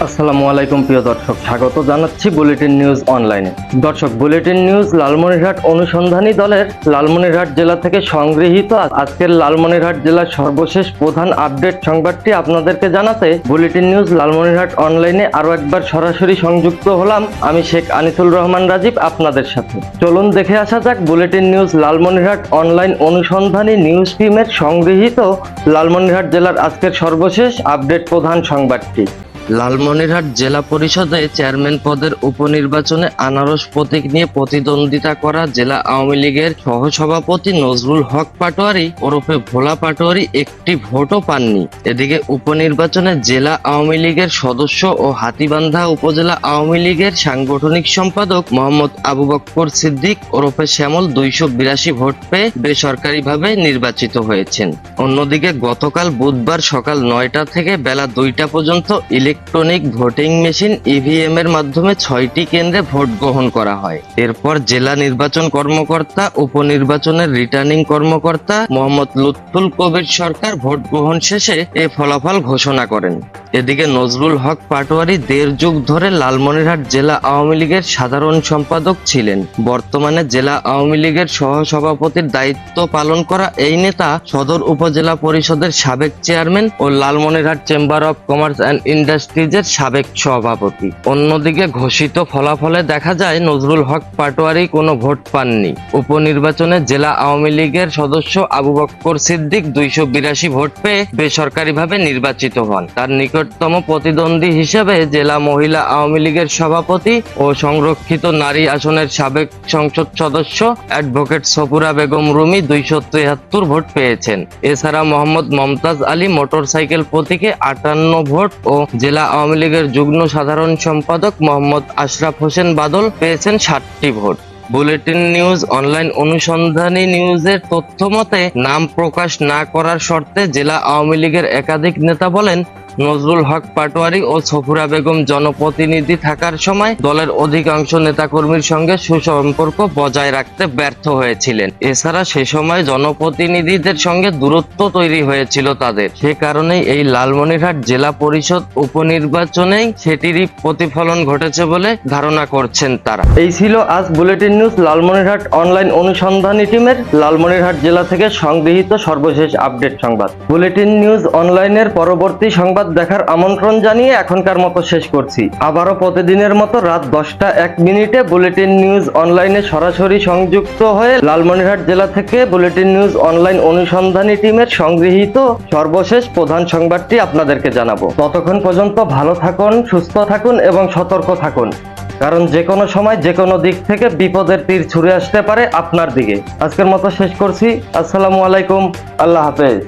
আসসালামু আলাইকুম প্রিয় দর্শক, স্বাগত জানাচ্ছি বুলেটিন নিউজ অনলাইনে। দর্শক, বুলেটিন নিউজ লালমনিরহাট অনুসন্ধানী দলের লালমনিরহাট জেলা থেকে সংগৃহীত আজকের লালমনিরহাট জেলার সর্বশেষ প্রধান আপডেট সংবাদটি আপনাদেরকে জানাতে বুলেটিন নিউজ লালমনিরহাট অনলাইনে আরো একবার সরাসরি সংযুক্ত হলাম। আমি শেখ আনিসুল রহমান রাজীব আপনাদের সাথে। চলুন দেখে আসা যাক বুলেটিন নিউজ লালমনিরহাট অনলাইন অনুসন্ধানী নিউজ টিমের সংগৃহীত লালমনিরহাট জেলার আজকের সর্বশেষ আপডেট প্রধান সংবাদটি। লালমনিরহাট জেলা পরিষদে চেয়ারম্যান পদের উপনির্বাচনে আনারস প্রতীক নিয়ে প্রতিদ্বন্দ্বিতা করা জেলা আওয়ামী লীগের সহসভাপতি নজরুল হক পাটোয়ারি ওরফে ভোলা পাটোয়ারি একটি ভোটও পাননি। এদিকে উপনির্বাচনে জেলা আওয়ামী লীগের সদস্য ও হাতীবান্ধা উপজেলা আওয়ামী লীগের সাংগঠনিক সম্পাদক মোহাম্মদ আবু বক্কর সিদ্দিক ওরফে শ্যামল 282 ভোট পেয়ে বেসরকারিভাবে নির্বাচিত হয়েছেন। অন্যদিকে গতকাল বুধবার সকাল 9টা থেকে বেলা 2টা পর্যন্ত ইলেকট্রনিক ভোটিং মেশিন ইভিএম এর মাধ্যমে 6টি কেন্দ্রে ভোট গ্রহণ করা হয়। এরপর জেলা নির্বাচন কর্মকর্তা উপনির্বাচনের রিটার্নিং কর্মকর্তা মোহাম্মদ লুৎফুল কবির সরকার ভোট গ্রহণ শেষে এ ফলাফল ঘোষণা করেন। এদিকে নজরুল হক পাটোয়ারি 1.5 যুগ ধরে লালমনিরহাট জেলা আওয়ামী লীগের সাধারণ সম্পাদক ছিলেন। বর্তমানে জেলা আওয়ামী লীগের সহসভাপতির দায়িত্ব পালন করা এই নেতা সদর উপজেলা পরিষদের সাবেক চেয়ারম্যান ও Lalmonirhat chamber of commerce and ইন্ডাস্ট্রিজের সাবেক সভাপতি। অন্যদিকে ঘোষিত ফলাফলে দেখা যায় নজরুল হক পাটোয়ারি কোনো ভোট পাননি। উপনির্বাচনে জেলা আওয়ামী লীগের সদস্য আবু বক্কর সিদ্দিক 282 ভোট পেয়ে বেসরকারিভাবে নির্বাচিত হন। তার নিকটতম প্রতিদ্বন্দ্বী হিসেবে জেলা মহিলা আওয়ামী লীগের সভাপতি ও সংরক্ষিত নারী আসনের সাবেক সংসদ সদস্য অ্যাডভোকেট সফুরা বেগম রুমি 273 ভোট পেয়েছেন। এছাড়া মোহাম্মদ মমতাজ আলী মোটরসাইকেল প্রতীকে 58 ভোট ও জেলা আওয়ামী লীগের যুগ্ম সাধারণ সম্পাদক মোহাম্মদ আশরাফ হোসেন বাদল পেয়েছেন 60টি ভোট। বুলেটিন নিউজ অনলাইন অনুসন্ধানী নিউজের তথ্য মতে নাম প্রকাশ না করার শর্তে জেলা আওয়ামী লীগের একাধিক নেতা বলেন, নজরুল হক পাটোয়ারি ও সফুরা বেগম জনপ্রতিনিধি থাকার সময় দলের অধিকাংশ নেতাকর্মীর সঙ্গে সুসম্পর্ক বজায় রাখতে ব্যর্থ হয়েছিলেন। এছাড়া সে সময় জনপ্রতিনিধিদের সঙ্গে দূরত্ব তৈরি হয়েছিল তাদের। সে কারণেই এই লালমনিরহাট জেলা পরিষদ উপনির্বাচনেই সেটিরই প্রতিফলন ঘটেছে বলে ধারণা করছেন তারা। এই ছিল আজ বুলেটিন নিউজ লালমনিরহাট অনলাইন অনুসন্ধানী টিমের লালমনিরহাট জেলা থেকে সংগৃহীত সর্বশেষ আপডেট সংবাদ। বুলেটিন নিউজ অনলাইনের পরবর্তী সংবাদ দেখার আমন্ত্রণ জানিয়ে এখনকার মতো শেষ করছি। আবারও প্রতিদিনের মতো রাত 10টা 1 মিনিটে বুলেটিন নিউজ অনলাইনে সরাসরি সংযুক্ত হয়ে লালমনিরহাট জেলা থেকে বুলেটিন নিউজ অনলাইন অনুসন্ধানী টিমের সংগৃহীত সর্বশেষ প্রধান সংবাদটি আপনাদেরকে জানাবো। ততক্ষণ পর্যন্ত ভালো থাকুন, সুস্থ থাকুন এবং সতর্ক থাকুন, কারণ যে কোনো সময় যে কোনো দিক থেকে বিপদের তীর ছুঁড়ে আসতে পারে আপনার দিকে। আজকের মতো শেষ করছি। আসসালামু আলাইকুম, আল্লাহ হাফেজ।